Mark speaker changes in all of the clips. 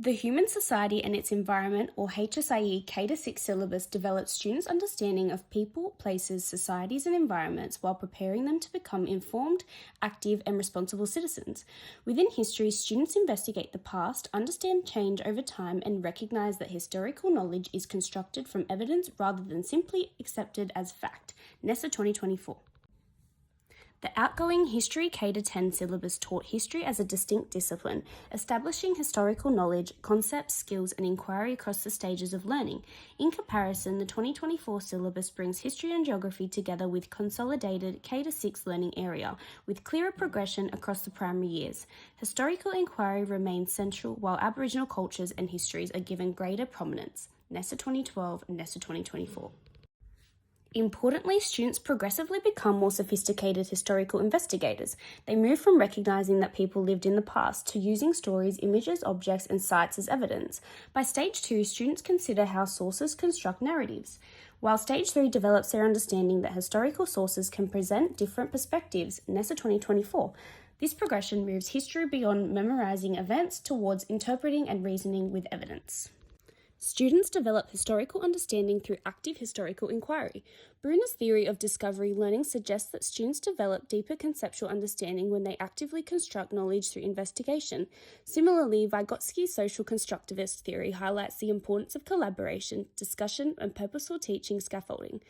Speaker 1: The Human Society and its Environment, or HSIE K-6 syllabus, develops students' understanding of people, places, societies, and environments while preparing them to become informed, active, and responsible citizens. Within history, students investigate the past, understand change over time, and recognise that historical knowledge is constructed from evidence rather than simply accepted as fact. NESA 2024. The outgoing History K-10 syllabus taught history as a distinct discipline, establishing historical knowledge, concepts, skills, and inquiry across the stages of learning. In comparison, the 2024 syllabus brings history and geography together with consolidated K-6 learning area, with clearer progression across the primary years. Historical inquiry remains central, while Aboriginal cultures and histories are given greater prominence. NESA 2012 and NESA 2024. Importantly, students progressively become more sophisticated historical investigators. They move from recognizing that people lived in the past to using stories, images, objects, and sites as evidence. By stage 2, students consider how sources construct narratives, while stage 3 develops their understanding that historical sources can present different perspectives. NESA 2024. This progression moves history beyond memorizing events towards interpreting and reasoning with evidence. Students develop historical understanding through active historical inquiry. Bruner's theory of discovery learning suggests that students develop deeper conceptual understanding when they actively construct knowledge through investigation. Similarly, Vygotsky's social constructivist theory highlights the importance of collaboration, discussion, and purposeful teaching scaffolding.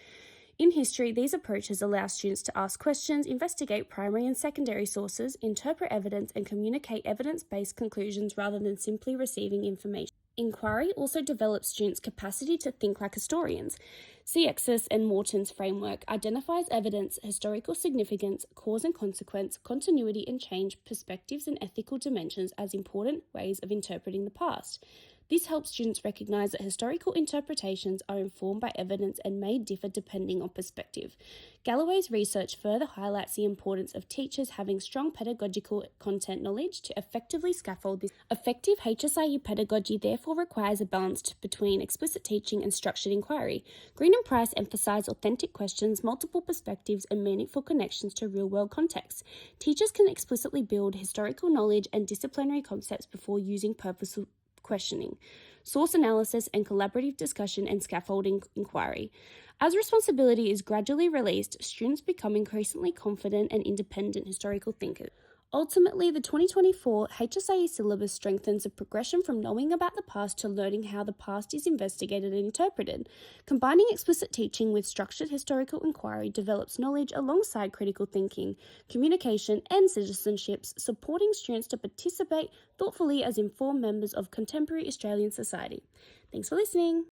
Speaker 1: In history, these approaches allow students to ask questions, investigate primary and secondary sources, interpret evidence, and communicate evidence-based conclusions rather than simply receiving information. Inquiry also develops students' capacity to think like historians. CX's and Morton's framework identifies evidence, historical significance, cause and consequence, continuity and change, perspectives, and ethical dimensions as important ways of interpreting the past. This helps students recognize that historical interpretations are informed by evidence and may differ depending on perspective. Galloway's research further highlights the importance of teachers having strong pedagogical content knowledge to effectively scaffold this. Effective HSIU pedagogy therefore requires a balance between explicit teaching and structured inquiry. Green and Price emphasize authentic questions, multiple perspectives, and meaningful connections to real-world contexts. Teachers can explicitly build historical knowledge and disciplinary concepts before using purposeful questioning, source analysis, and collaborative discussion and scaffolding inquiry. As responsibility is gradually released, students become increasingly confident and independent historical thinkers. Ultimately, the 2024 HSIE syllabus strengthens the progression from knowing about the past to learning how the past is investigated and interpreted. Combining explicit teaching with structured historical inquiry develops knowledge alongside critical thinking, communication, and citizenships, supporting students to participate thoughtfully as informed members of contemporary Australian society. Thanks for listening.